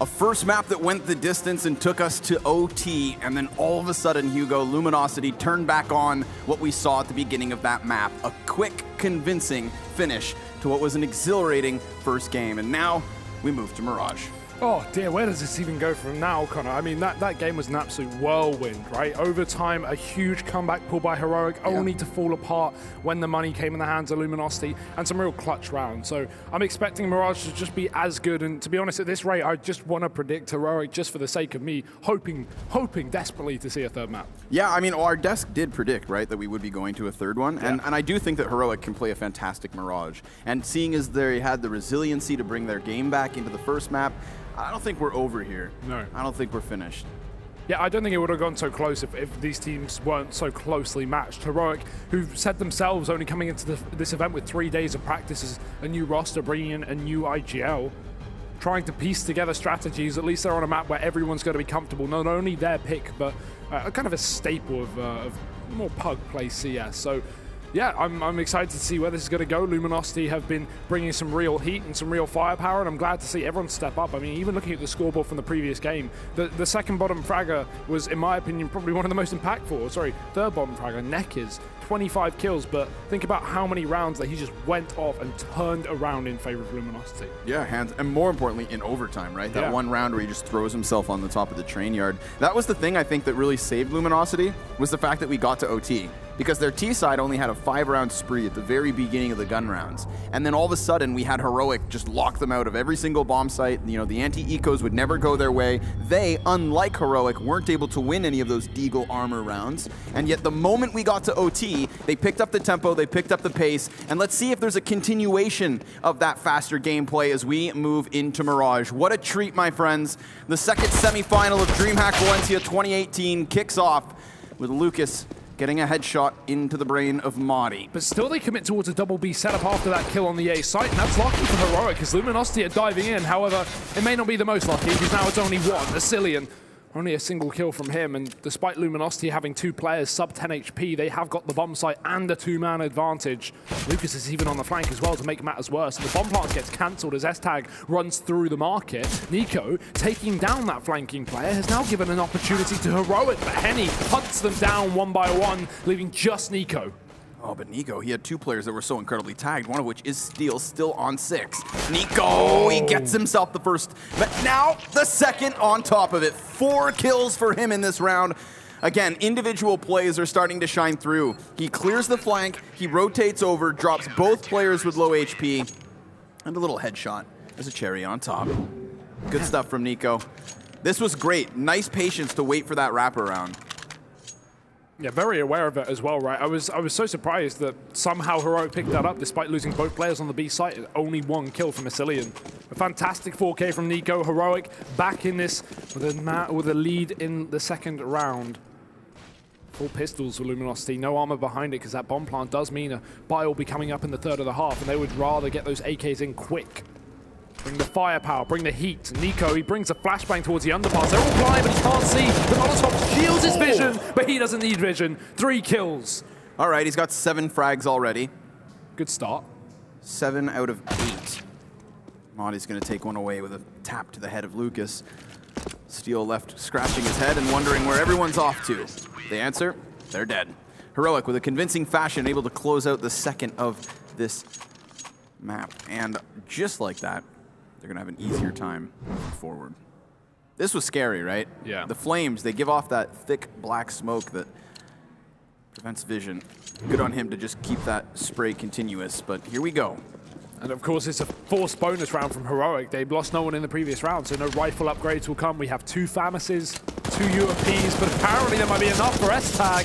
A first map that went the distance and took us to OT, and then all of a sudden, Hugo, Luminosity turned back on what we saw at the beginning of that map. A quick, convincing finish to what was an exhilarating first game, and now we move to Mirage. Oh dear, where does this even go from now, Connor? I mean, that game was an absolute whirlwind, right? Overtime, a huge comeback pull by Heroic, only to fall apart when the money came in the hands of Luminosity, and some real clutch rounds. So I'm expecting Mirage to just be as good, and to be honest, at this rate, I just want to predict Heroic just for the sake of me, hoping desperately to see a third map. Yeah, I mean, our desk did predict, right, that we would be going to a third one, and I do think that Heroic can play a fantastic Mirage. And seeing as they had the resiliency to bring their game back into the first map, I don't think we're over here. No. I don't think we're finished. Yeah, I don't think it would have gone so close if these teams weren't so closely matched. Heroic, who said themselves only coming into this event with 3 days of practice as a new roster, bringing in a new IGL, trying to piece together strategies. At least they're on a map where everyone's going to be comfortable. Not only their pick, but kind of a staple of more pug play CS. So yeah, I'm excited to see where this is going to go. Luminosity have been bringing some real heat and some real firepower, and I'm glad to see everyone step up. I mean, even looking at the scoreboard from the previous game, the second bottom fragger was, in my opinion, probably one of the most impactful. Or sorry, third bottom fragger, Neck is 25 kills, but think about how many rounds that he just went off and turned around in favor of Luminosity. Yeah, and more importantly, in overtime, right? That one round where he just throws himself on the top of the train yard. That was the thing I think that really saved Luminosity, was the fact that we got to OT. Because their T side only had a 5-round spree at the very beginning of the gun rounds. And then all of a sudden, we had Heroic just lock them out of every single bomb site. You know, the anti-ecos would never go their way. They, unlike Heroic, weren't able to win any of those Deagle armor rounds. And yet the moment we got to OT, they picked up the tempo, they picked up the pace, and let's see if there's a continuation of that faster gameplay as we move into Mirage. What a treat, my friends. The second semifinal of DreamHack Valencia 2018 kicks off with Lucas getting a headshot into the brain of Marty. But still they commit towards a double B setup after that kill on the A site, and that's lucky for Heroic, because Luminosity are diving in. However, it may not be the most lucky, because now it's only one, Asilian. Only a single kill from him, and despite Luminosity having 2 players sub 10 HP, they have got the bomb site and a 2-man advantage. Lucas is even on the flank as well to make matters worse, and the bomb plant gets cancelled as S-Tag runs through the market. Nico, taking down that flanking player, has now given an opportunity to Heroic, but Henny hunts them down one by one, leaving just Nico. Oh, but Nico, he had 2 players that were so incredibly tagged, one of which is Steel, still on 6. Nico, he gets himself the first, but now the second on top of it. 4 kills for him in this round. Again, individual plays are starting to shine through. He clears the flank, he rotates over, drops both players with low HP, and a little headshot as a cherry on top. Good stuff from Nico. This was great. Nice patience to wait for that wraparound. Yeah, very aware of it as well, right? I was so surprised that somehow Heroic picked that up despite losing both players on the B site. Only 1 kill from Asilian. A fantastic 4K from Nico. Heroic back in this with a lead in the second round. 4 pistols for Luminosity, no armor behind it, because that bomb plant does mean a buy will be coming up in the third of the half, and they would rather get those AKs in quick. Bring the firepower, bring the heat. Nico, he brings a flashbang towards the underpass. They're all blind, but he can't see. The Molotov shields his vision, but he doesn't need vision. 3 kills. All right, he's got 7 frags already. Good start. 7 out of 8. Monty's going to take one away with a tap to the head of Lucas. Steel left scratching his head and wondering where everyone's off to. The answer, they're dead. Heroic with a convincing fashion, able to close out the second of this map. And just like that, they're going to have an easier time forward. This was scary, right? Yeah. The flames, they give off that thick black smoke that prevents vision. Good on him to just keep that spray continuous, but here we go. And of course, it's a forced bonus round from Heroic. They've lost no one in the previous round, so no rifle upgrades will come. We have 2 Famases, 2 UAPs, but apparently there might be enough for S-Tag.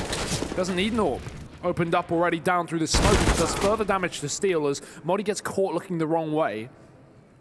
Doesn't need an AWP. Opened up already down through the smoke. It does further damage to Steel as Modi gets caught looking the wrong way.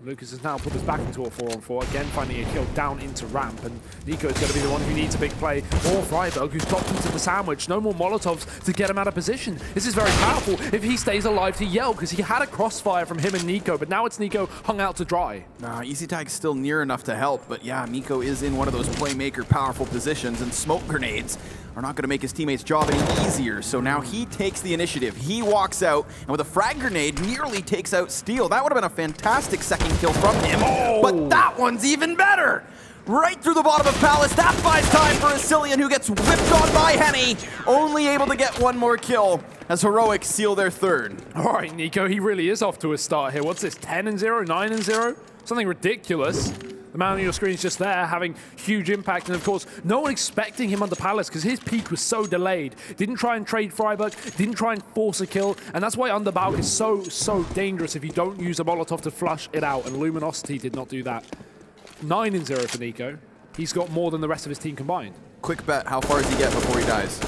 Lucas has now put us back into a 4-on-4, again finding a kill down into ramp, and Nico is going to be the one who needs a big play. Or Freiberg, who's dropped into the sandwich. No more Molotovs to get him out of position. This is very powerful if he stays alive to yell, because he had a crossfire from him and Nico, but now it's Nico hung out to dry. Easy Tag's still near enough to help, but yeah, Nico is in one of those playmaker powerful positions, and smoke grenades are not going to make his teammates' job any easier. So now he takes the initiative. He walks out, and with a frag grenade, nearly takes out Steel. That would have been a fantastic second kill from him. Oh. But that one's even better. Right through the bottom of Palace. That buys time for Asilian, who gets whipped on by Henny. Only able to get one more kill as Heroic seal their third. All right, Nico, he really is off to a start here. What's this, 10-0, 9-0? Something ridiculous. The man on your screen is just there, having huge impact. And of course, no one expecting him under Palace because his peak was so delayed. Didn't try and trade Freiburg, didn't try and force a kill. And that's why under Balk is so dangerous if you don't use a Molotov to flush it out. And Luminosity did not do that. 9-0 for Nico. He's got more than the rest of his team combined. Quick bet, how far does he get before he dies?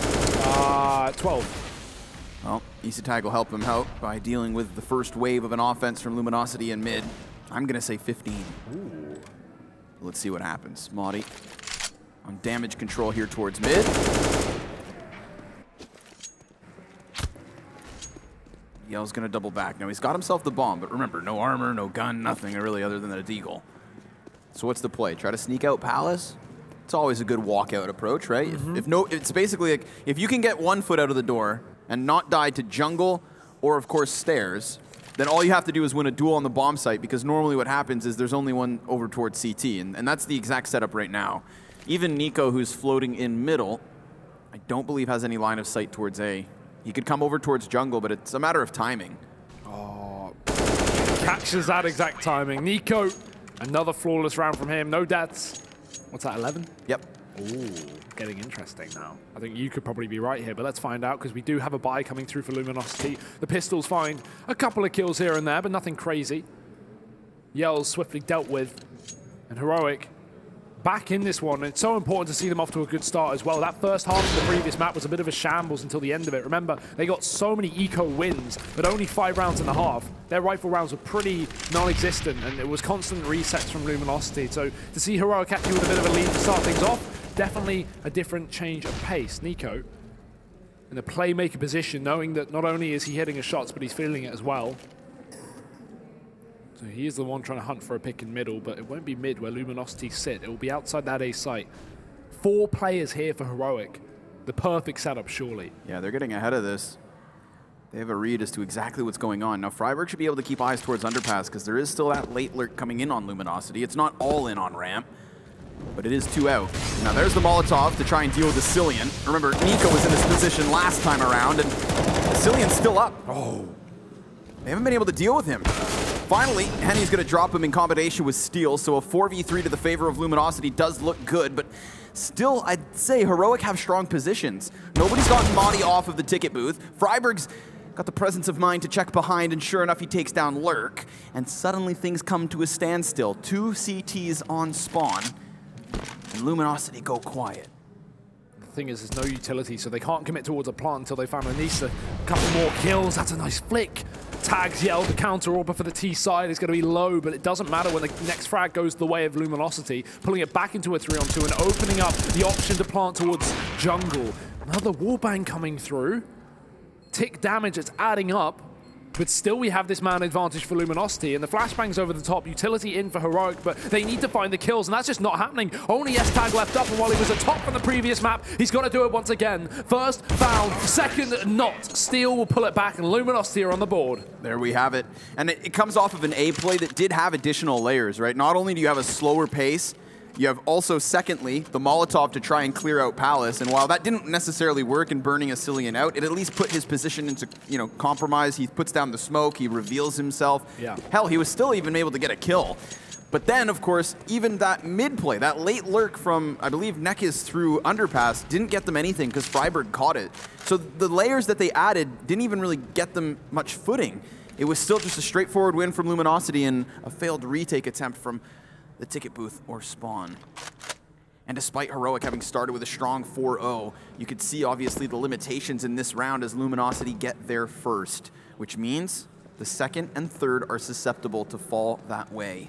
12. Well, Isatag will help him out by dealing with the first wave of an offense from Luminosity in mid. I'm going to say 15. Ooh. Let's see what happens. Modi on damage control here towards mid. Yell's going to double back. Now, he's got himself the bomb, but remember, no armor, no gun, nothing really other than a deagle. So what's the play? Try to sneak out Palace? It's always a good walkout approach, right? It's basically like, if you can get 1 foot out of the door and not die to jungle or, of course, stairs, then all you have to do is win a duel on the bomb site, because normally what happens is there's only one over towards CT, and that's the exact setup right now. Even Nico, who's floating in middle, I don't believe has any line of sight towards A. He could come over towards jungle, but it's a matter of timing. Oh, catches that exact timing. Nico, another flawless round from him. No deaths. What's that, 11? Yep. Ooh, getting interesting now. I think you could probably be right here, but let's find out, because we do have a buy coming through for Luminosity. The Pistols find a couple of kills here and there, but nothing crazy. Yell's swiftly dealt with, and Heroic back in this one. It's so important to see them off to a good start as well. That first half of the previous map was a bit of a shambles until the end of it. Remember, they got so many eco wins, but only 5 rounds and a half. Their rifle rounds were pretty non-existent, and it was constant resets from Luminosity. So to see Heroic actually with a bit of a lead to start things off, definitely a different change of pace. Nico in a playmaker position, knowing that not only is he hitting his shots, but he's feeling it as well. So he is the one trying to hunt for a pick in middle, but it won't be mid where Luminosity sit. It will be outside that A site. 4 players here for Heroic. The perfect setup, surely. Yeah, they're getting ahead of this. They have a read as to exactly what's going on. Now, Freiburg should be able to keep eyes towards Underpass, because there is still that late lurk coming in on Luminosity. It's not all in on ramp, but it is 2 out. Now, there's the Molotov to try and deal with Asilian. Remember, Nico was in this position last time around, and Asilian's still up. Oh, they haven't been able to deal with him. Finally, Henny's going to drop him in combination with Steel, so a 4v3 to the favor of Luminosity does look good, but still, I'd say Heroic have strong positions. Nobody's gotten Modi off of the ticket booth. Freiburg's got the presence of mind to check behind, and sure enough, he takes down Lurk, and suddenly things come to a standstill. 2 CTs on spawn, and Luminosity go quiet. The thing is, there's no utility, so they can't commit towards a plant until they find Anissa. A couple more kills, that's a nice flick. Tags Yell, the counter order for the T side is going to be low, but it doesn't matter when the next frag goes the way of Luminosity, pulling it back into a 3-on-2 and opening up the option to plant towards jungle. Another warbang coming through. Tick damage, it's adding up, but still we have this man advantage for Luminosity, and the flashbangs over the top, utility in for Heroic, but they need to find the kills, and that's just not happening. Only S-Tag left up, and while he was atop from the previous map, he's got to do it once again. First found, second not. Steel will pull it back, and Luminosity are on the board. There we have it. And it comes off of an A play that did have additional layers, right? Not only do you have a slower pace, you have also, secondly, the Molotov to try and clear out Palace. And while that didn't necessarily work in burning Asilian out, it at least put his position into, compromise. He puts down the smoke. He reveals himself. Yeah. Hell, he was still even able to get a kill. But then, of course, even that mid play, that late lurk from, I believe, Nekis through Underpass didn't get them anything because Freiburg caught it. So the layers that they added didn't even really get them much footing. It was still just a straightforward win from Luminosity and a failed retake attempt from the ticket booth or spawn. And despite Heroic having started with a strong 4-0, you could see obviously the limitations in this round as Luminosity get there first, which means the second and third are susceptible to fall that way.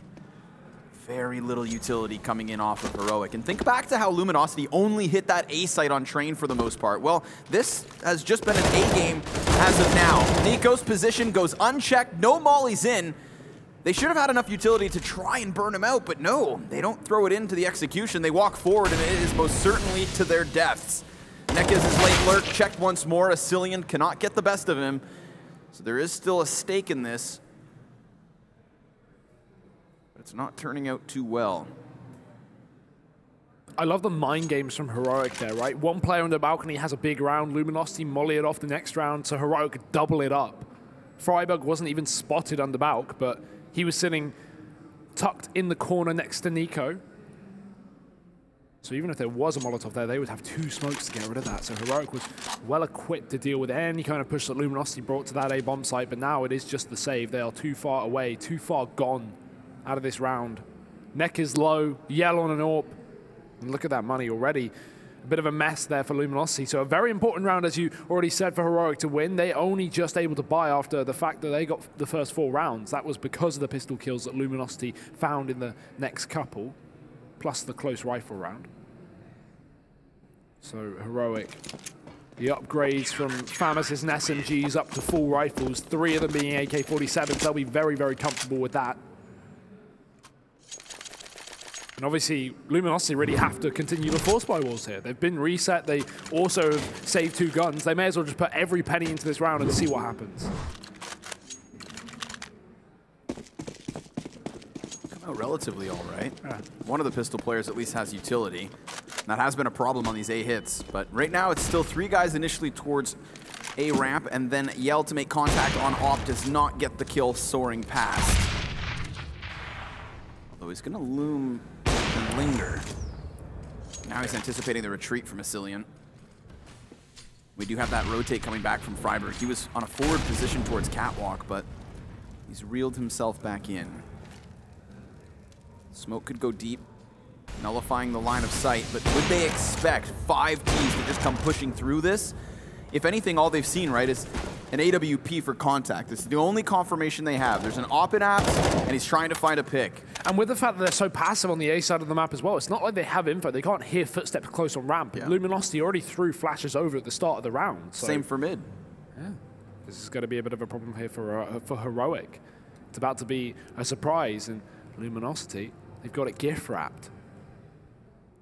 Very little utility coming in off of Heroic. And think back to how Luminosity only hit that A site on train for the most part. Well, this has just been an A game as of now. Nico's position goes unchecked, no mollies in. They should have had enough utility to try and burn him out, but no, they don't throw it into the execution. They walk forward, and it is most certainly to their deaths. Nekiz's late lurk checked once more. Asilian cannot get the best of him. So there is still a stake in this. But it's not turning out too well. I love the mind games from Heroic there, right? One player on the balcony has a big round. Luminosity molly it off the next round, so Heroic could double it up. Freiburg wasn't even spotted under Balk, but he was sitting tucked in the corner next to Nico. So even if there was a Molotov there, they would have 2 smokes to get rid of that. So Heroic was well equipped to deal with any kind of push that Luminosity brought to that A-bomb site, but now it is just the save. They are too far away, too far gone out of this round. Neck is low, Yell on an AWP. And look at that money already. A bit of a mess there for Luminosity. So a very important round, as you already said, for Heroic to win. They only just able to buy after the fact that they got the first 4 rounds. That was because of the pistol kills that Luminosity found in the next couple, plus the close rifle round. So Heroic, the upgrades from Famas' and SMGs up to full rifles, 3 of them being AK-47s. They'll be very, very comfortable with that. And obviously, Luminosity really have to continue the force buy wars here. They've been reset. They also have saved 2 guns. They may as well just put every penny into this round and see what happens. Come out relatively all right. Yeah. One of the pistol players at least has utility. That has been a problem on these A hits. But right now, it's still 3 guys initially towards A ramp, and then Yell to make contact on AWP does not get the kill soaring past. Although he's going to loom and linger. Now he's anticipating the retreat from Asilian. We do have that rotate coming back from Freiburg. He was on a forward position towards Catwalk, but he's reeled himself back in. Smoke could go deep, nullifying the line of sight, but would they expect 5 Ts to just come pushing through this? If anything, all they've seen, right, is an AWP for contact. It's the only confirmation they have. There's an AWP in apps, and he's trying to find a pick. And with the fact that they're so passive on the A side of the map as well, it's not like they have info. They can't hear footsteps close on ramp. Yeah. Luminosity already threw flashes over at the start of the round. So. Same for mid. Yeah. This is going to be a bit of a problem here for Heroic. It's about to be a surprise, and Luminosity, they've got it gift wrapped.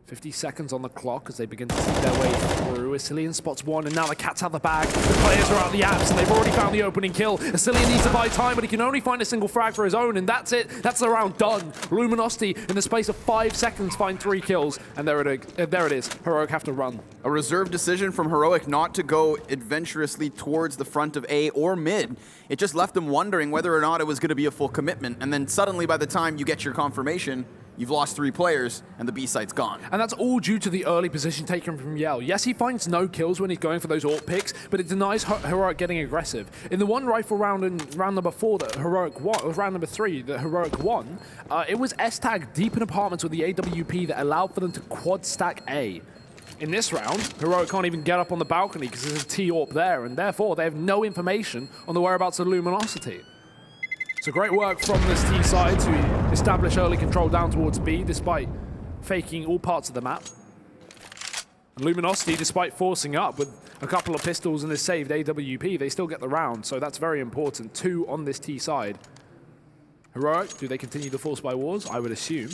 50 seconds on the clock as they begin to see their way through. Asilian spots 1, and now the cat's out the bag. The players are out the apps, and they've already found the opening kill. Asilian needs to buy time, but he can only find a single frag for his own, and that's it. That's the round done. Luminosity, in the space of 5 seconds, find 3 kills, and there it is. Heroic have to run. A reserved decision from Heroic not to go adventurously towards the front of A or mid. It just left them wondering whether or not it was going to be a full commitment, and then suddenly by the time you get your confirmation, you've lost 3 players, and the B site's gone. And that's all due to the early position taken from Yell. Yes, he finds no kills when he's going for those AWP picks, but it denies Heroic getting aggressive. In the 1 rifle round in round number 4 that Heroic won, or round number 3 that Heroic won, it was S-tag deep in apartments with the AWP that allowed for them to quad stack A. In this round, Heroic can't even get up on the balcony because there's a T-AWP there, and therefore they have no information on the whereabouts of Luminosity. So great work from this T side to establish early control down towards B, despite faking all parts of the map. And Luminosity, despite forcing up with a couple of pistols and this saved AWP, they still get the round, so that's very important. 2 on this T side. Heroic, do they continue the force by wars? I would assume.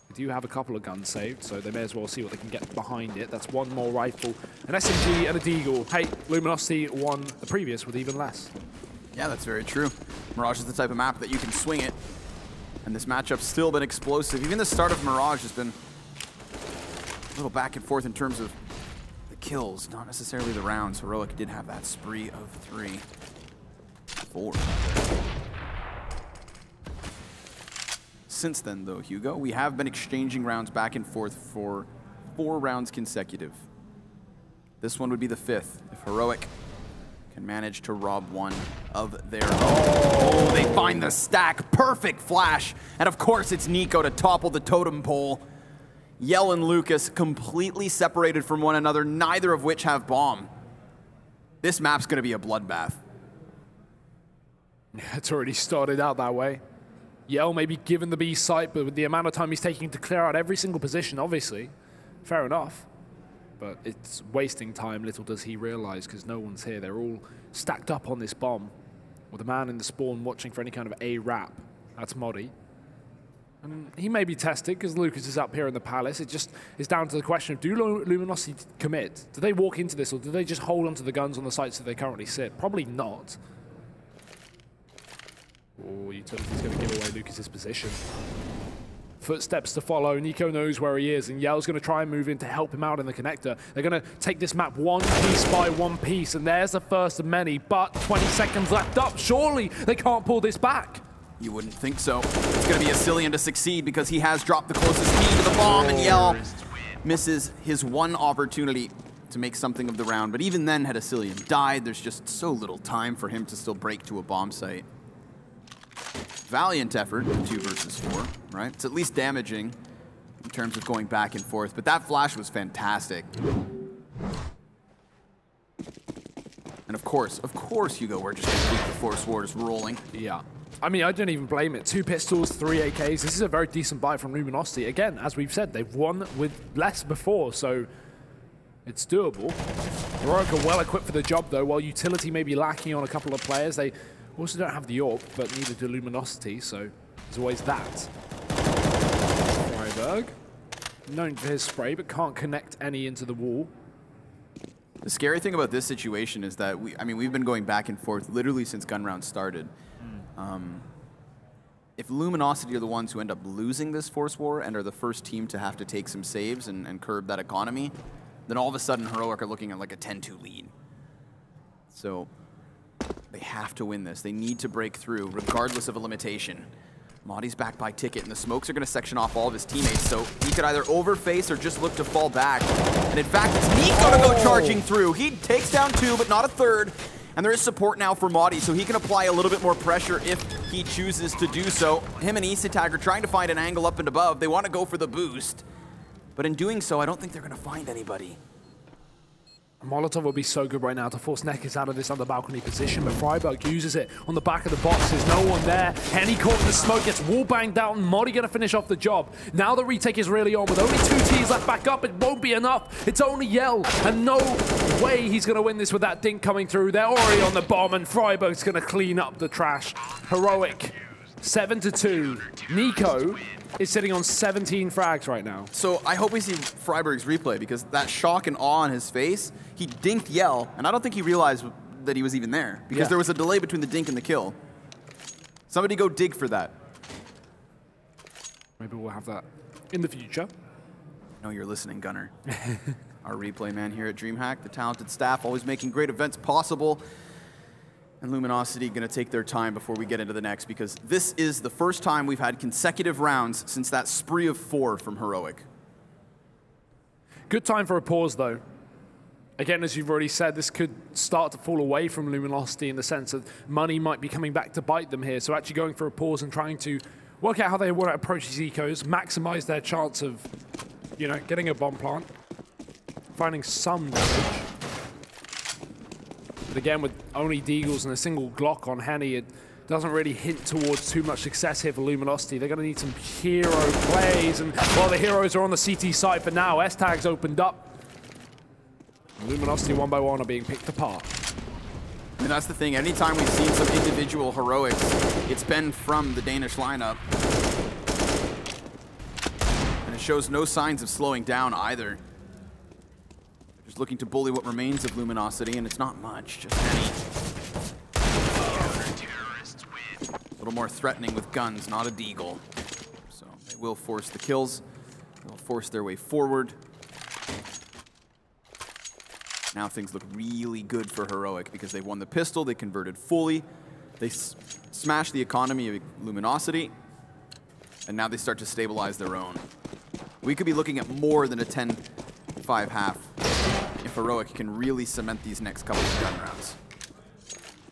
They do have a couple of guns saved, so they may as well see what they can get behind it. That's 1 more rifle, an SMG and a Deagle. Hey, Luminosity won the previous with even less. Yeah, that's very true. Mirage is the type of map that you can swing it, and this matchup's still been explosive. Even the start of Mirage has been a little back and forth in terms of the kills, not necessarily the rounds. Heroic did have that spree of 3. 4. Since then, though, Hugo, we have been exchanging rounds back and forth for 4 rounds consecutive. This one would be the 5th if Heroic can manage to rob 1 of their... Oh, they find the stack. Perfect flash. And of course, it's Nico to topple the totem pole. Yell and Lucas completely separated from one another, neither of which have bomb. This map's going to be a bloodbath. Yeah, it's already started out that way. Yell may be given the B site, but with the amount of time he's taking to clear out every single position, obviously, fair enough. But it's wasting time, little does he realize, because no one's here. They're all stacked up on this bomb, with a man in the spawn watching for any kind of A wrap. That's Modi. And he may be tested because Lucas is up here in the Palace. It just is down to the question of, do Luminosity commit? Do they walk into this, or do they just hold onto the guns on the sites that they currently sit? Probably not. Oh, Utility's going to give away Lucas's position. Footsteps to follow. Nico knows where he is, and Yell's going to try and move in to help him out in the connector. They're going to take this map one piece by one piece, and there's the first of many, but 20 seconds left up. Surely they can't pull this back. You wouldn't think so. It's going to be Asilian to succeed because he has dropped the closest key to the bomb, and Yell misses his one opportunity to make something of the round. But even then, had Asilian died, there's just so little time for him to still break to a bomb site. Valiant effort, 2 versus 4, right? It's at least damaging in terms of going back and forth, but that flash was fantastic. And of course, Hugo, we're just going to keep the Force Wars rolling. Yeah. I mean, I don't even blame it. 2 pistols, 3 AKs. This is a very decent buy from Luminosity. Again, as we've said, they've won with less before, so it's doable. Heroic are well equipped for the job, though. While Utility may be lacking on a couple of players, they also don't have the AWP, but neither do Luminosity, so there's always that. Freiburg, known for his spray, but can't connect any into the wall. The scary thing about this situation is that we've been going back and forth literally since gun round started. If Luminosity are the ones who end up losing this Force War and are the first team to have to take some saves and curb that economy, then all of a sudden Heroic are looking at like a 10-2 lead. So they have to win this. They need to break through, regardless of a limitation. Madi's back by Ticket, and the smokes are going to section off all of his teammates, so he could either overface or just look to fall back. And in fact, it's Nico to go charging through. He takes down 2, but not a 3rd. And there is support now for Madi, so he can apply a little bit more pressure if he chooses to do so. Him and Isatag are trying to find an angle up and above. They want to go for the boost. But in doing so, I don't think they're going to find anybody. Molotov will be so good right now to force Nekkers out of this under balcony position, but Freiburg uses it on the back of the box. There's no one there. Henny caught in the smoke, gets wall banged out, and Modi gonna finish off the job. Now the retake is really on. With only 2 Ts left back up, it won't be enough. It's only Yell, and no way he's gonna win this with that dink coming through. They're already on the bomb, and Freiburg's gonna clean up the trash. Heroic, 7-2. Nico is sitting on 17 frags right now. So I hope we see Freiburg's replay, because that shock and awe on his face, he dinked Yell, and I don't think he realized that he was even there, because there was a delay between the dink and the kill. Somebody go dig for that. Maybe we'll have that in the future. I know you're listening, Gunner. Our replay man here at DreamHack, the talented staff, always making great events possible. And Luminosity going to take their time before we get into the next, because this is the first time we've had consecutive rounds since that spree of 4 from Heroic. Good time for a pause, though. Again, as you've already said, this could start to fall away from Luminosity in the sense that money might be coming back to bite them here. So actually going for a pause and trying to work out how they want to approach these ecos, maximize their chance of, you know, getting a bomb plant, finding some damage. But again, with only Deagles and a single Glock on Henny, it doesn't really hint towards too much success here for Luminosity. They're going to need some hero plays, and while the heroes are on the CT site for now, S-Tag's opened up. Luminosity one by one are being picked apart. And that's the thing, anytime we've seen some individual heroics, it's been from the Danish lineup. And it shows no signs of slowing down either. Just looking to bully what remains of Luminosity, and it's not much, just Henny. A little more threatening with guns, not a deagle. So they will force the kills. They'll force their way forward. Now things look really good for Heroic because they won the pistol, they converted fully, they smashed the economy of Luminosity, and now they start to stabilize their own. We could be looking at more than a 10-5 half if Heroic can really cement these next couple of gun rounds.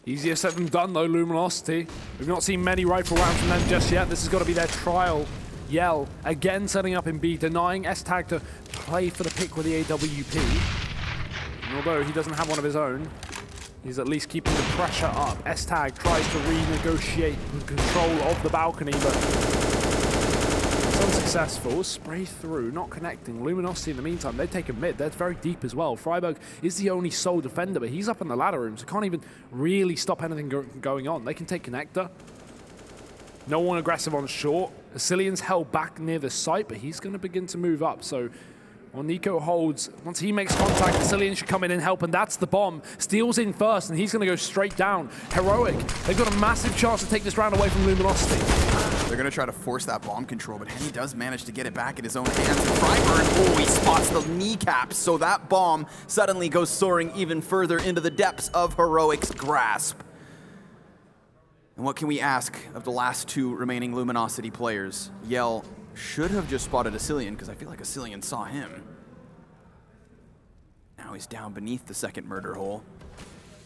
Easier said than done though, Luminosity. We've not seen many rifle rounds from them just yet. This has got to be their trial. Yell, again setting up in B, denying S-Tag to play for the pick with the AWP. And although he doesn't have one of his own, he's at least keeping the pressure up. S-Tag tries to renegotiate control of the balcony, but it's unsuccessful. Spray through, not connecting. Luminosity in the meantime, they take a mid. They're very deep as well. Freiburg is the only sole defender, but he's up in the ladder room, so can't even really stop anything going on. They can take connector. No one aggressive on short. Asilian's held back near the site, but he's going to begin to move up. So while Nico holds, once he makes contact, Asilian should come in and help, and that's the bomb. Steals in first, and he's going to go straight down. Heroic, they've got a massive chance to take this round away from Luminosity. They're going to try to force that bomb control, but Henny does manage to get it back in his own hands. And Freiburg, oh, he spots the kneecaps, so that bomb suddenly goes soaring even further into the depths of Heroic's grasp. And what can we ask of the last two remaining Luminosity players? Yell should have just spotted Asilian, because I feel like Asilian saw him. Now he's down beneath the second murder hole.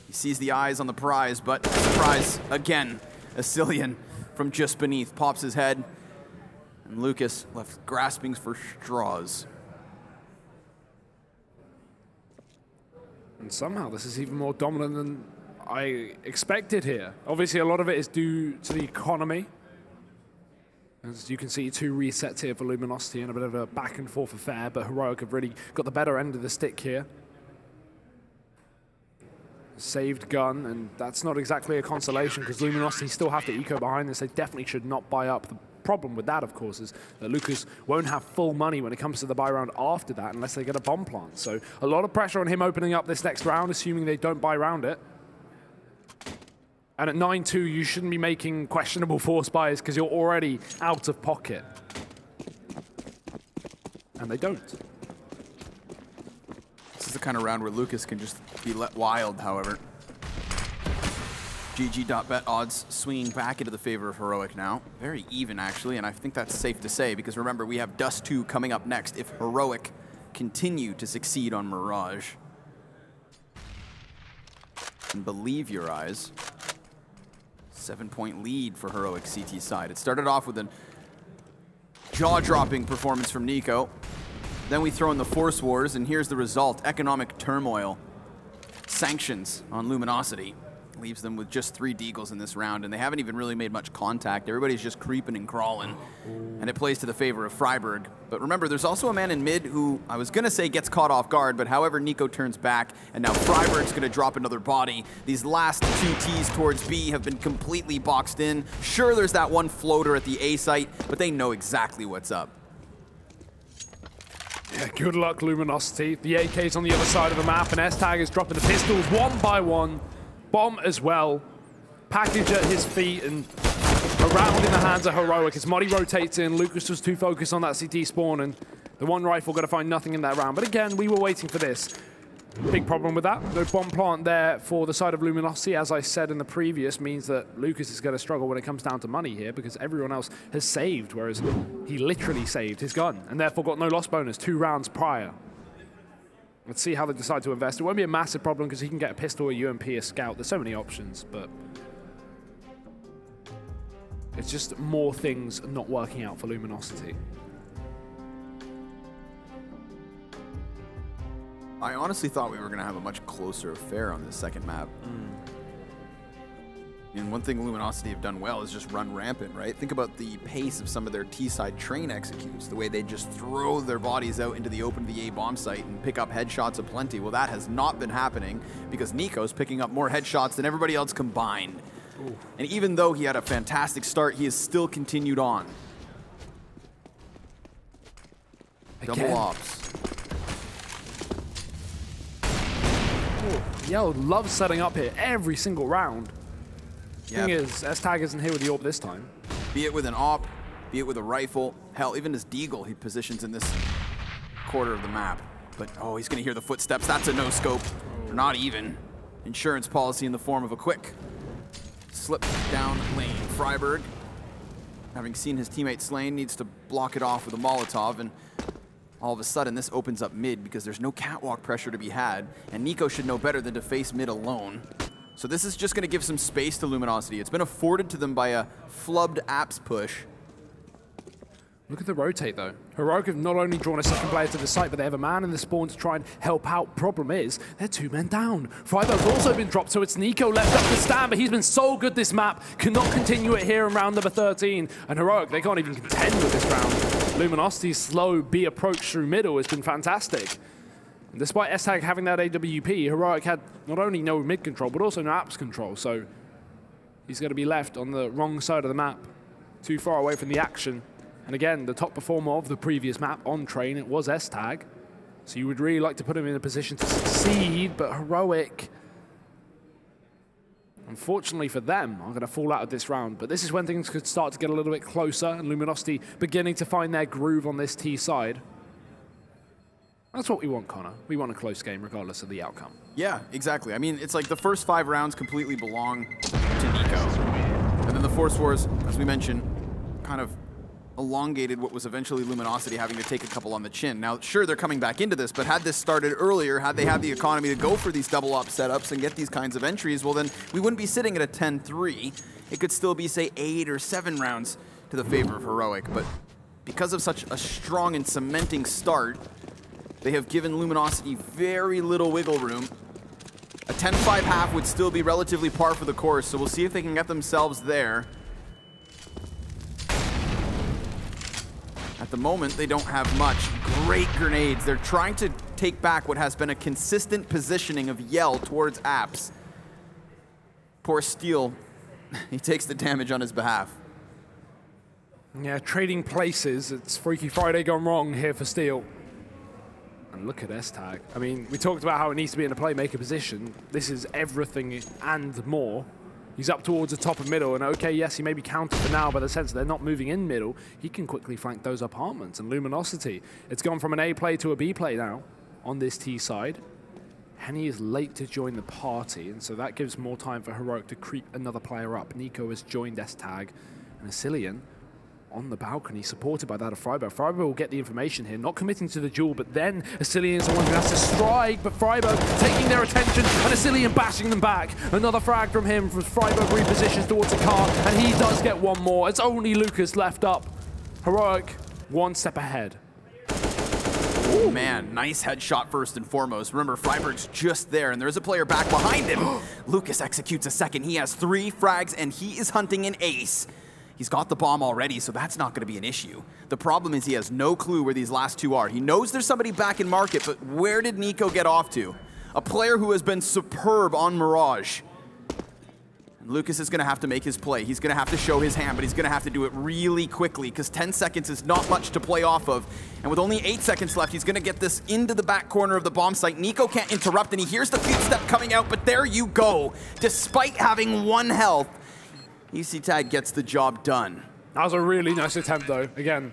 He sees the eyes on the prize, but surprise, again, Asilian from just beneath pops his head, and Lucas left grasping for straws. And somehow this is even more dominant than I expected here. Obviously, a lot of it is due to the economy. As you can see, 2 resets here for Luminosity and a bit of a back and forth affair, but Heroic have really got the better end of the stick here. Saved gun, and that's not exactly a consolation because Luminosity still have to eco behind this. They definitely should not buy up. The problem with that, of course, is that Lucas won't have full money when it comes to the buy round after that unless they get a bomb plant. So a lot of pressure on him opening up this next round, assuming they don't buy round it. And at 9-2, you shouldn't be making questionable force buys because you're already out of pocket. And they don't. This is the kind of round where Lucas can just be let wild, however. GG.bet odds swinging back into the favor of Heroic now. Very even, actually, and I think that's safe to say because remember, we have Dust 2 coming up next if Heroic continue to succeed on Mirage. And believe your eyes. 7-point lead for Heroic CT side. It started off with a jaw-dropping performance from Nico. Then we throw in the Force Wars, and here's the result. Economic turmoil. Sanctions on Luminosity. Leaves them with just 3 deagles in this round, and they haven't even really made much contact. Everybody's just creeping and crawling, and it plays to the favor of Freiburg. But remember, there's also a man in mid who I was going to say gets caught off guard, but however, Nico turns back, and now Freiburg's going to drop another body. These last 2 Ts towards B have been completely boxed in. Sure, there's that one floater at the A site, but they know exactly what's up. Yeah, good luck, Luminosity. The AK's on the other side of the map, and S-Tag is dropping the pistols one by one. Bomb as well. Package at his feet and around in the hands of Heroic. As Muddy rotates in, Lucas was too focused on that CT spawn, and the one rifle got to find nothing in that round. But again, we were waiting for this. Big problem with that. No bomb plant there for the side of Luminosity, as I said in the previous, means that Lucas is going to struggle when it comes down to money here because everyone else has saved, whereas he literally saved his gun and therefore got no loss bonus 2 rounds prior. Let's see how they decide to invest. It won't be a massive problem because he can get a pistol, a UMP, a scout. There's so many options, but it's just more things not working out for Luminosity. I honestly thought we were going to have a much closer affair on this second map. And one thing Luminosity have done well is just run rampant, right? Think about the pace of some of their T-side train executes, the way they just throw their bodies out into the open of the A bomb site and pick up headshots aplenty. Well, that has not been happening because Nico's picking up more headshots than everybody else combined. Ooh. And even though he had a fantastic start, he has still continued on. Again. Double ops. Yell loves setting up here every single round. Yep. Thing is, S-Tag isn't here with the AWP this time. Be it with an AWP, be it with a rifle, hell, even his deagle he positions in this quarter of the map. But, oh, he's going to hear the footsteps. That's a no-scope. Or not even. Insurance policy in the form of a quick slip down lane. Freiburg, having seen his teammate slain, needs to block it off with a Molotov, and all of a sudden this opens up mid because there's no catwalk pressure to be had, and Nico should know better than to face mid alone. So this is just going to give some space to Luminosity. It's been afforded to them by a flubbed apps push. Look at the rotate, though. Heroic have not only drawn a second player to the site, but they have a man in the spawn to try and help out. Problem is, they're 2 men down. Freiburg's also been dropped, so it's Nico left up to stand, but he's been so good this map. Cannot continue it here in round number 13. And Heroic, they can't even contend with this round. Luminosity's slow B approach through middle has been fantastic. And despite S-Tag having that AWP, Heroic had not only no mid control, but also no apps control. So he's going to be left on the wrong side of the map, too far away from the action. And again, the top performer of the previous map on Train, it was S-Tag. So you would really like to put him in a position to succeed, but Heroic, unfortunately for them, are going to fall out of this round. But this is when things could start to get a little bit closer, and Luminosity beginning to find their groove on this T side. That's what we want, Connor. We want a close game regardless of the outcome. Yeah, exactly. I mean, it's like the first 5 rounds completely belong to Nico. And then the Force Wars, as we mentioned, kind of elongated what was eventually Luminosity having to take a couple on the chin. Now, sure, they're coming back into this, but had this started earlier, had they had the economy to go for these double up setups and get these kinds of entries, well then we wouldn't be sitting at a 10-3. It could still be, say, 8 or 7 rounds to the favor of Heroic, but because of such a strong and cementing start, they have given Luminosity very little wiggle room. A 10-5 half would still be relatively par for the course, so we'll see if they can get themselves there. At the moment, they don't have much. Great grenades. They're trying to take back what has been a consistent positioning of Yell towards Apps. Poor Steel, he takes the damage on his behalf. Yeah, trading places. It's Freaky Friday gone wrong here for Steel. And look at S-Tag. I mean, we talked about how it needs to be in a playmaker position. This is everything and more. He's up towards the top of middle, and okay, yes, he may be countered for now by the sense that they're not moving in middle. He can quickly flank those apartments, and Luminosity. It's gone from an A play to a B play now on this T side. Henny is late to join the party, and so that gives more time for Heroic to creep another player up. Nico has joined S-Tag, and Asilian on the balcony, supported by that of Freiburg. Freiburg will get the information here, not committing to the duel, but then Asilian is the one who has to strike, but Freiburg taking their attention, and Asilian bashing them back. Another frag from him, from Freiburg repositions towards the car, and he does get one more. It's only Lucas left up. Heroic, one step ahead. Oh man, nice headshot first and foremost. Remember, Freiburg's just there, and there's a player back behind him. Lucas executes a second. He has 3 frags, and he is hunting an ace. He's got the bomb already, so that's not going to be an issue. The problem is he has no clue where these last 2 are. He knows there's somebody back in market, but where did Nico get off to? A player who has been superb on Mirage. And Lucas is going to have to make his play. He's going to have to show his hand, but he's going to have to do it really quickly because 10 seconds is not much to play off of. And with only 8 seconds left, he's going to get this into the back corner of the bomb site. Nico can't interrupt, and he hears the feet step coming out, but there you go. Despite having 1 health, EC-Tag gets the job done. That was a really nice attempt, though, again.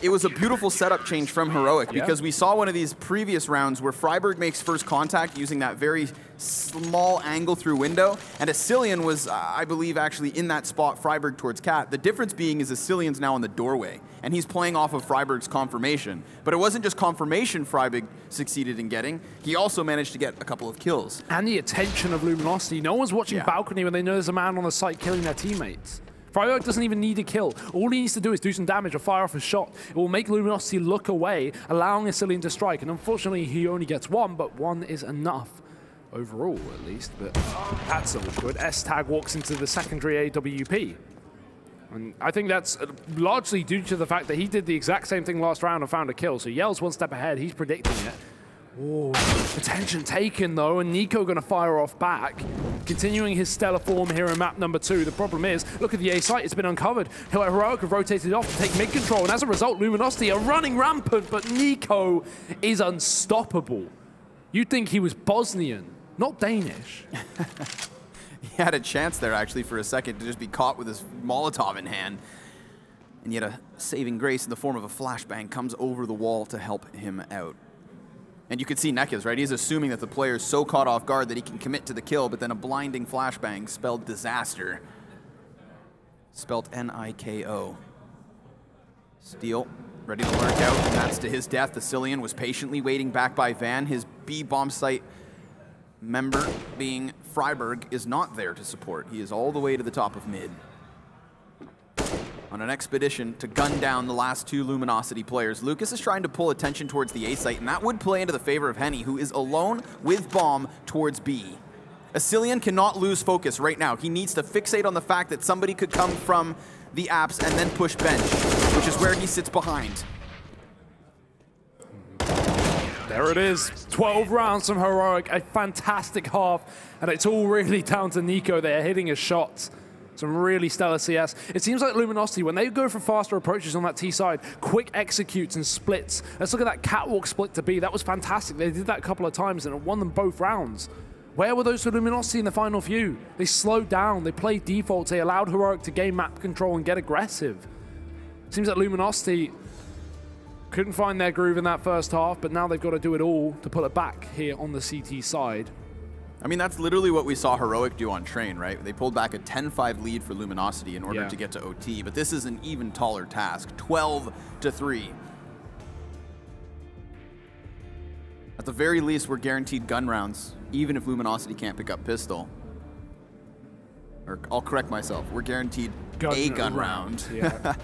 It was a beautiful setup change from Heroic because we saw one of these previous rounds where Freiburg makes first contact using that very small angle through window, and Asilian was, I believe, actually in that spot, Freiburg towards Cat. The difference being is Asilian's now in the doorway, and he's playing off of Freiburg's confirmation. But it wasn't just confirmation Freiburg succeeded in getting, he also managed to get a couple of kills. And the attention of Luminosity. No one's watching balcony when they know there's a man on the site killing their teammates. Freiburg doesn't even need a kill. All he needs to do is do some damage or fire off a shot. It will make Luminosity look away, allowing Asilian to strike. And unfortunately, he only gets 1, but 1 is enough. Overall, at least. But that's awkward. S-Tag walks into the secondary AWP. And I think that's largely due to the fact that he did the exact same thing last round and found a kill. So Yell's 1 step ahead. He's predicting it. Oh, attention taken though, and Nico gonna fire off back, continuing his stellar form here in map number 2. The problem is, look at the A site, it's been uncovered. Heroic have rotated off to take mid control, and as a result, Luminosity are running rampant, but Nico is unstoppable. You'd think he was Bosnian, not Danish. He had a chance there actually for a second to just be caught with his Molotov in hand. And yet a saving grace in the form of a flashbang comes over the wall to help him out. And you can see Nekes, right? He's assuming that the player is so caught off guard that he can commit to the kill, but then a blinding flashbang spelled disaster. Spelled N-I-K-O. Steel, ready to lurk out, and that's to his death. Asilian was patiently waiting back by Van. His B bomb site member, being Freiburg, is not there to support. He is all the way to the top of mid, on an expedition to gun down the last 2 Luminosity players. Lucas is trying to pull attention towards the A site, and that would play into the favor of Henny, who is alone with bomb towards B. Asilian cannot lose focus right now. He needs to fixate on the fact that somebody could come from the apps and then push bench, which is where he sits behind. There it is, 12 rounds from Heroic, a fantastic half, and it's all really down to Nico there, hitting his shots. Some really stellar CS. It seems like Luminosity, when they go for faster approaches on that T side, quick executes and splits. Let's look at that catwalk split to B. That was fantastic. They did that a couple of times and it won them both rounds. Where were those for Luminosity in the final few? They slowed down, they played defaults, they allowed Heroic to gain map control and get aggressive. Seems like Luminosity couldn't find their groove in that first half, but now they've got to do it all to put it back here on the CT side. I mean, that's literally what we saw Heroic do on Train, right? They pulled back a 10-5 lead for Luminosity in order to get to OT, but this is an even taller task, 12-3. At the very least, we're guaranteed gun rounds, even if Luminosity can't pick up pistol. Or I'll correct myself, we're guaranteed a gun round. Yeah.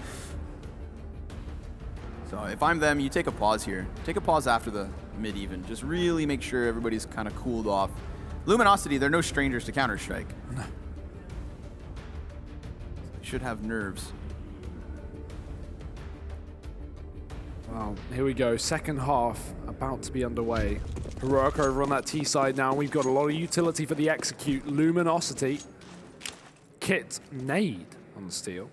So if I'm them, you take a pause here. Take a pause after the mid-even. Just really make sure everybody's kind of cooled off. Luminosity, they're no strangers to Counter-Strike. No. They should have nerves. Well, here we go. Second half about to be underway. Heroic over on that T side now. We've got a lot of utility for the execute. Luminosity. Kit nade on the steal.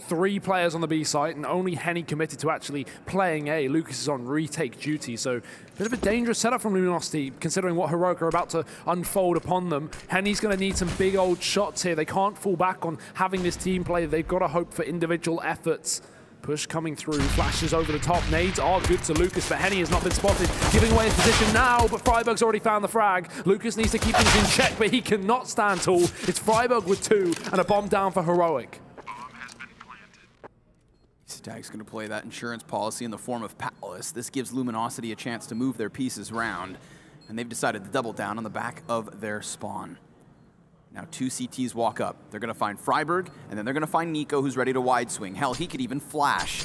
3 players on the B site, and only Henny committed to actually playing A. Lucas is on retake duty, so a bit of a dangerous setup from Luminosity, considering what Heroic are about to unfold upon them. Henny's going to need some big old shots here. They can't fall back on having this team play. They've got to hope for individual efforts. Push coming through, flashes over the top. Nades are good to Lucas, but Henny has not been spotted. Giving away his position now, but Freiburg's already found the frag. Lucas needs to keep things in check, but he cannot stand tall. It's Freiburg with 2, and a bomb down for Heroic. Tag's going to play that insurance policy in the form of Palace. This gives Luminosity a chance to move their pieces around, and they've decided to double down on the back of their spawn. Now 2 CTs walk up. They're going to find Freiburg, and then they're going to find Nico, who's ready to wide swing. Hell, he could even flash.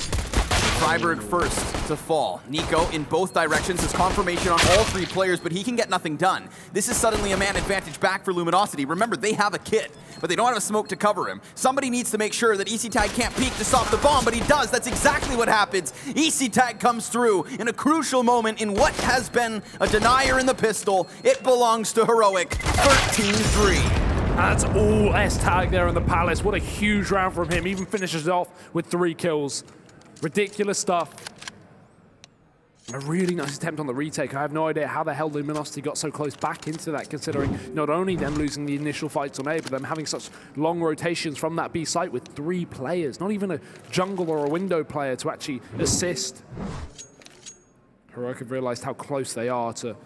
Freiburg first to fall. Nico in both directions has confirmation on all 3 players, but he can get nothing done. This is suddenly a man advantage back for Luminosity. Remember, they have a kit, but they don't have a smoke to cover him. Somebody needs to make sure that ECTag can't peek to stop the bomb, but he does. That's exactly what happens. ECTag comes through in a crucial moment in what has been a denier in the pistol. It belongs to Heroic, 13-3. That's all S-Tag there in the Palace. What a huge round from him. Even finishes off with 3 kills. Ridiculous stuff. A really nice attempt on the retake. I have no idea how the hell Luminosity got so close back into that, considering not only them losing the initial fights on A, but them having such long rotations from that B site with 3 players. Not even a jungle or a window player to actually assist. Heroic have realized how close they are to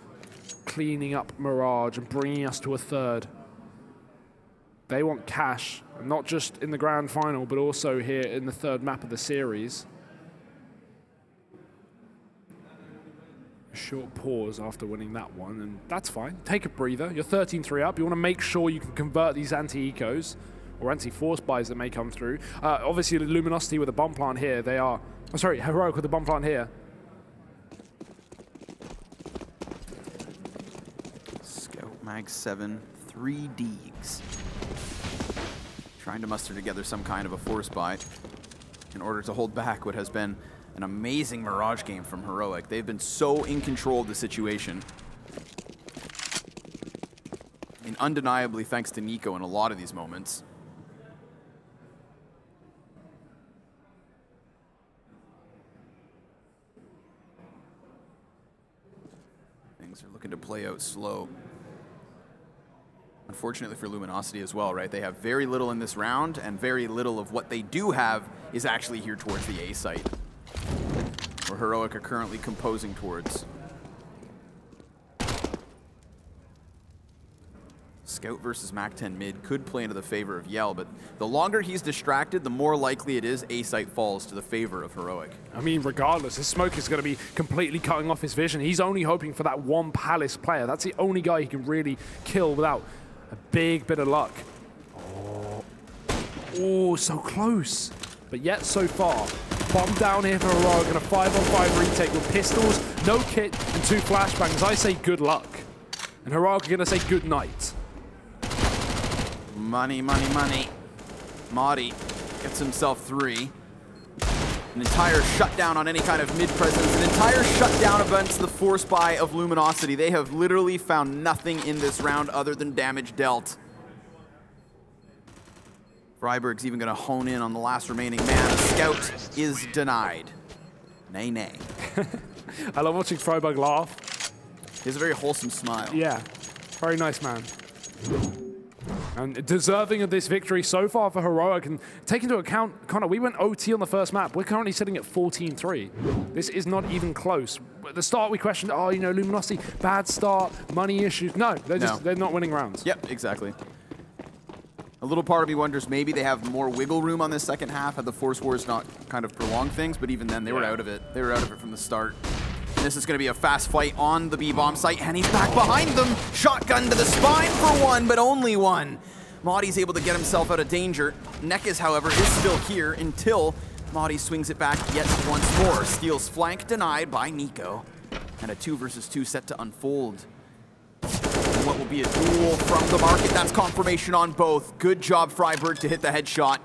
cleaning up Mirage and bringing us to a 3rd. They want cash, not just in the grand final, but also here in the 3rd map of the series. A short pause after winning that one, and that's fine. Take a breather. You're 13-3 up. You want to make sure you can convert these anti-ecos or anti-force buys that may come through. Obviously, Luminosity with a bomb plant here. They are... Oh, sorry, Heroic with a bomb plant here. Scout Mag 7, 3 Deegs. Trying to muster together some kind of a force buy in order to hold back what has been an amazing Mirage game from Heroic. They've been so in control of the situation. And undeniably thanks to Nico in a lot of these moments. Things are looking to play out slow. Unfortunately for Luminosity as well, right? They have very little in this round, and very little of what they do have is actually here towards the A site, where Heroic are currently composing towards. Scout versus Mac-10 mid could play into the favor of Yell, but the longer he's distracted, the more likely it is A site falls to the favor of Heroic. I mean, regardless, his smoke is going to be completely cutting off his vision. He's only hoping for that one Palace player. That's the only guy he can really kill without a big bit of luck. Oh, so close. But yet so far. Bomb down here for Heroic and a 5-on-5 retake with pistols, no kit, and 2 flashbangs. I say good luck. And Heroic are going to say good night. Money, money, money. Maudie gets himself 3. An entire shutdown on any kind of mid-presence. An entire shutdown against the force buy of Luminosity. They have literally found nothing in this round other than damage dealt. Freiburg's even going to hone in on the last remaining man. Scout is denied. Nay, nay. I love watching Freiburg laugh. He has a very wholesome smile. Yeah, very nice man. And deserving of this victory so far for Heroic. And take into account, Connor, we went OT on the first map. We're currently sitting at 14-3. This is not even close. At the start, we questioned, oh, you know, Luminosity, bad start, money issues. No, they're not winning rounds. Yep, exactly. A little part of me wonders maybe they have more wiggle room on this second half had the Force Wars not kind of prolonged things, but even then they were out of it. They were out of it from the start. And this is going to be a fast fight on the B-bomb site. Henny's back behind them. Shotgun to the spine for one, but only one. Maudy's able to get himself out of danger. Nekes, however, is still here until Maudie swings it back yet once more. Steals flank denied by Nico. And a 2 versus 2 set to unfold. And what will be a duel from the market? That's confirmation on both. Good job, Freiburg, to hit the headshot.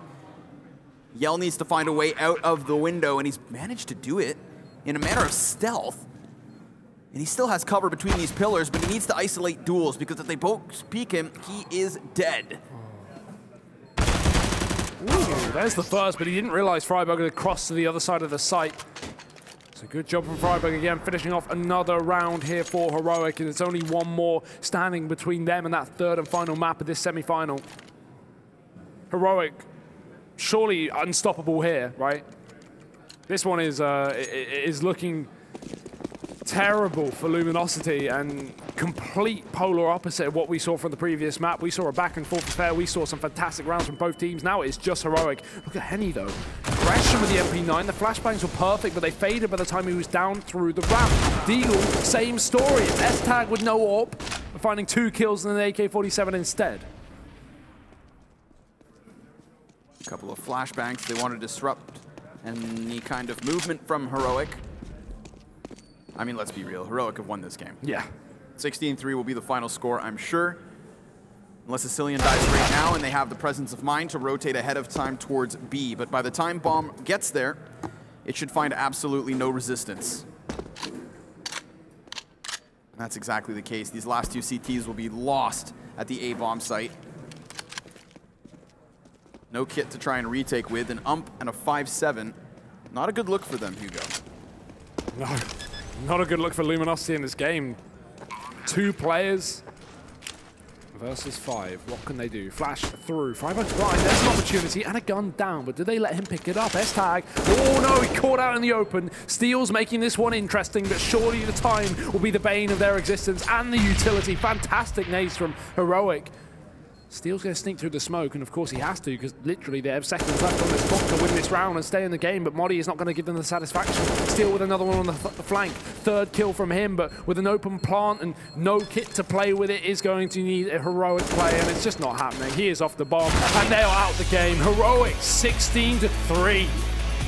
Yell needs to find a way out of the window, and he's managed to do it in a manner of stealth. And he still has cover between these pillars, but he needs to isolate duels, because if they both peek him, he is dead. Ooh, there's the first, but he didn't realize Freiburg had crossed to the other side of the site. So good job from Freiburg again, finishing off another round here for Heroic, and it's only one more standing between them and that third and final map of this semi-final. Heroic, surely unstoppable here, right? This one is looking terrible for Luminosity, and complete polar opposite of what we saw from the previous map. We saw a back and forth affair. We saw some fantastic rounds from both teams. Now it's just Heroic. Look at Henny though. Aggression with the MP9. The flashbangs were perfect, but they faded by the time he was down through the ramp. Deagle, same story. It's S-Tag with no AWP, finding 2 kills in an AK-47 instead. A couple of flashbangs. They want to disrupt any kind of movement from Heroic. I mean, let's be real. Heroic have won this game. Yeah. 16-3 will be the final score, I'm sure. Unless Sicilian dies right now and they have the presence of mind to rotate ahead of time towards B. But by the time Bomb gets there, it should find absolutely no resistance. And that's exactly the case. These last 2 CTs will be lost at the A-bomb site. No kit to try and retake with, an ump and a 5-7. Not a good look for them, Hugo. No. Not a good look for Luminosity in this game. 2 players versus 5. What can they do? Flash through. Freiburg's blind. There's an opportunity and a gun down, but do they let him pick it up? S-Tag. Oh no, he caught out in the open. Steele's making this one interesting, but surely the time will be the bane of their existence and the utility. Fantastic nades from Heroic. Steele's going to sneak through the smoke, and of course he has to, because literally they have seconds left on this clock to win this round and stay in the game, but Modi is not going to give them the satisfaction. Steele with another one on the flank. 3rd kill from him, but with an open plant and no kit to play with it, is going to need a Heroic play, and it's just not happening. He is off the bomb, and they are out the game. Heroic 16-3.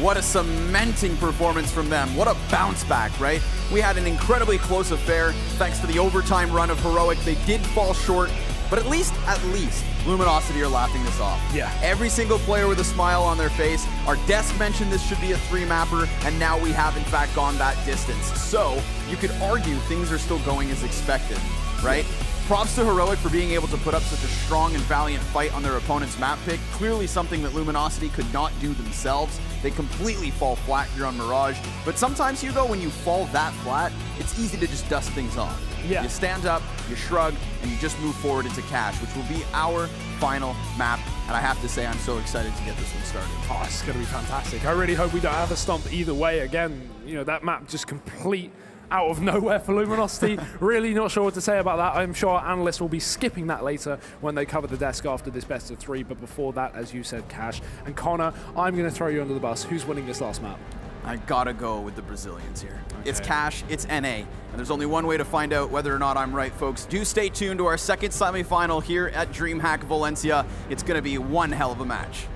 What a cementing performance from them. What a bounce back, right? We had an incredibly close affair. Thanks to the overtime run of Heroic, they did fall short. But at least, Luminosity are laughing this off. Yeah. Every single player with a smile on their face. Our desk mentioned this should be a 3-mapper, and now we have, in fact, gone that distance. So, you could argue things are still going as expected, right? Props to Heroic for being able to put up such a strong and valiant fight on their opponent's map pick. Clearly something that Luminosity could not do themselves. They completely fall flat here on Mirage. But sometimes, Hugo, when you fall that flat, it's easy to just dust things off. Yeah. You stand up, you shrug, and you just move forward into Cash, which will be our final map. And I have to say, I'm so excited to get this one started. Oh, it's going to be fantastic. I really hope we don't have a stomp either way. Again, you know, that map just complete out of nowhere for Luminosity. Really not sure what to say about that. I'm sure our analysts will be skipping that later when they cover the desk after this best of 3. But before that, as you said, Cash. And Connor, I'm going to throw you under the bus. Who's winning this last map? I gotta go with the Brazilians here. Okay. It's Cash, it's NA, and there's only one way to find out whether or not I'm right, folks. Do stay tuned to our second semifinal here at DreamHack Valencia. It's gonna be one hell of a match.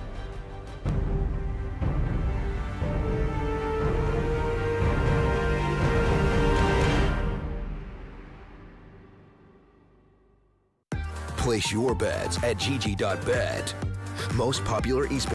Place your bets at gg.bet. Most popular esports